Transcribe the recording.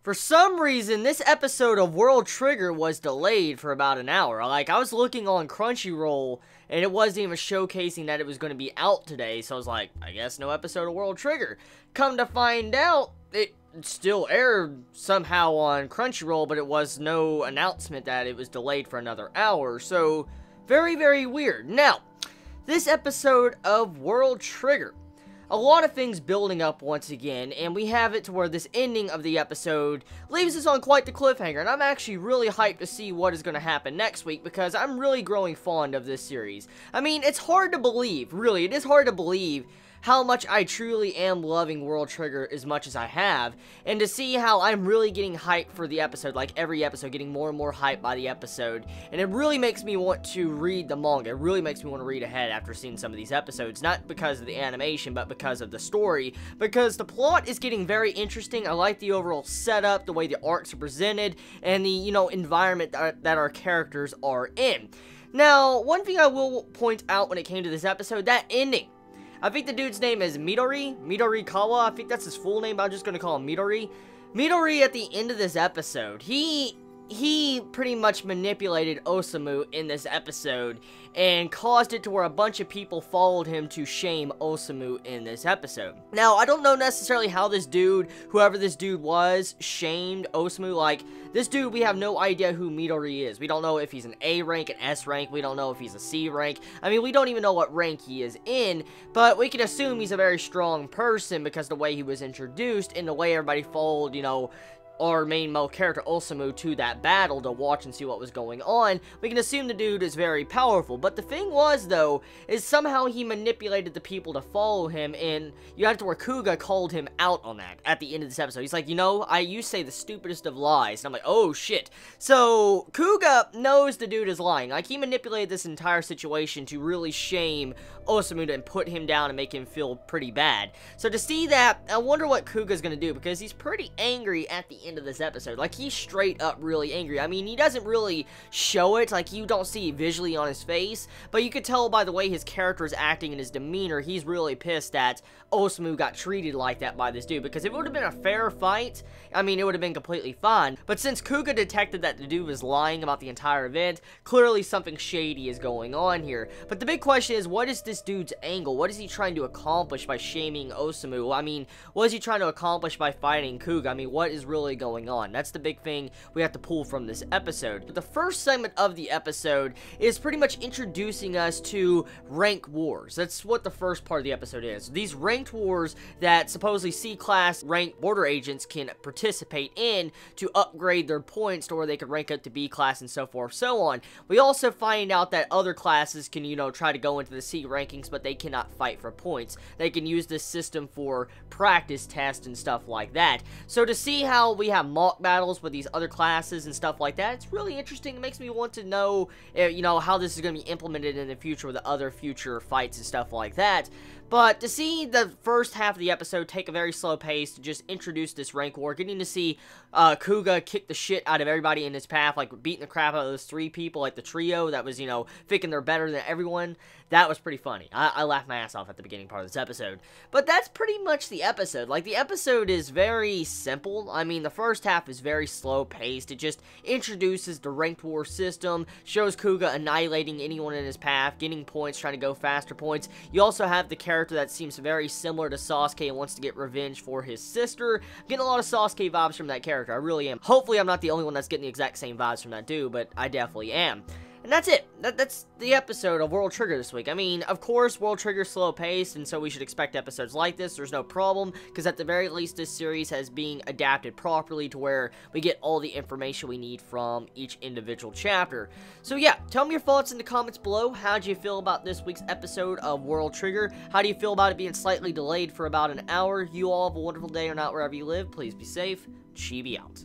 For some reason, this episode of World Trigger was delayed for about an hour. Like, I was looking on Crunchyroll, and it wasn't even showcasing that it was going to be out today, so I was like, I guess no episode of World Trigger. Come to find out, it still aired somehow on Crunchyroll, but it was no announcement that it was delayed for another hour, so very, very weird. Now, this episode of World Trigger, a lot of things building up once again, and we have it to where this ending of the episode leaves us on quite the cliffhanger, and I'm actually really hyped to see what is going to happen next week, because I'm really growing fond of this series. I mean, it's hard to believe, really, it is hard to believe how much I truly am loving World Trigger as much as I have, and to see how I'm really getting hyped for the episode, like every episode, getting more and more hyped by the episode, and it really makes me want to read the manga. It really makes me want to read ahead after seeing some of these episodes, not because of the animation, but because of the story, because the plot is getting very interesting. I like the overall setup, the way the arcs are presented, and the, environment that our characters are in. Now, one thing I will point out when it came to this episode, that ending. I think the dude's name is Midorikawa. I think that's his full name, but I'm just going to call him Midori. Midori, at the end of this episode, he pretty much manipulated Osamu in this episode and caused it to where a bunch of people followed him to shame Osamu in this episode. Now, I don't know necessarily how this dude, whoever this dude was, shamed Osamu. Like, this dude, we have no idea who Midori is. We don't know if he's an A rank, an S rank. We don't know if he's a C rank. I mean, we don't even know what rank he is in, but we can assume he's a very strong person because the way he was introduced and the way everybody followed, our main male character, Osamu, to that battle to watch and see what was going on. We can assume the dude is very powerful, but the thing was, though, is somehow he manipulated the people to follow him, and you have to where Kuga called him out on that at the end of this episode. He's like, you say the stupidest of lies, and I'm like, oh shit. So, Kuga knows the dude is lying. Like, he manipulated this entire situation to really shame Osamu and put him down and make him feel pretty bad. So to see that, I wonder what Kuga's gonna do, because he's pretty angry at the end of this episode. Like, he's straight up really angry. I mean, he doesn't really show it, like, you don't see it visually on his face, but you could tell by the way his character is acting and his demeanor, he's really pissed that Osamu got treated like that by this dude, because if it would have been a fair fight, I mean, it would have been completely fine, but since Kuga detected that the dude was lying about the entire event, clearly something shady is going on here. But the big question is, what is this dude's angle? What is he trying to accomplish by shaming Osamu? I mean, what is he trying to accomplish by fighting Kuga? I mean, what is really going on? That's the big thing we have to pull from this episode. But the first segment of the episode is pretty much introducing us to rank wars. That's what the first part of the episode is. These ranked wars that supposedly C-class ranked border agents can participate in to upgrade their points to where they could rank up to B-class and so forth, so on. We also find out that other classes can, try to go into the C rankings, but they cannot fight for points. They can use this system for practice tests and stuff like that. So to see how we have mock battles with these other classes and stuff like that, it's really interesting. It makes me want to know, how this is going to be implemented in the future with the other future fights and stuff like that. But to see the first half of the episode take a very slow pace to just introduce this rank war, getting to see Kuga kick the shit out of everybody in his path, like beating the crap out of those three people, like the trio that was, thinking they're better than everyone, that was pretty funny. I laughed my ass off at the beginning part of this episode. But that's pretty much the episode. Like, the episode is very simple. I mean, the first half is very slow paced. It just introduces the ranked war system, shows Kuga annihilating anyone in his path, getting points, trying to go faster points. You also have the character that seems very similar to Sasuke and wants to get revenge for his sister. I'm getting a lot of Sasuke vibes from that character. I really am. Hopefully, I'm not the only one that's getting the exact same vibes from that dude, but I definitely am. And that's it. That's the episode of World Trigger this week. I mean, of course, World Trigger's slow-paced, and so we should expect episodes like this. There's no problem, because at the very least, this series has been adapted properly to where we get all the information we need from each individual chapter. So yeah, tell me your thoughts in the comments below. How do you feel about this week's episode of World Trigger? How do you feel about it being slightly delayed for about an hour? You all have a wonderful day or not wherever you live. Please be safe. Chibi out.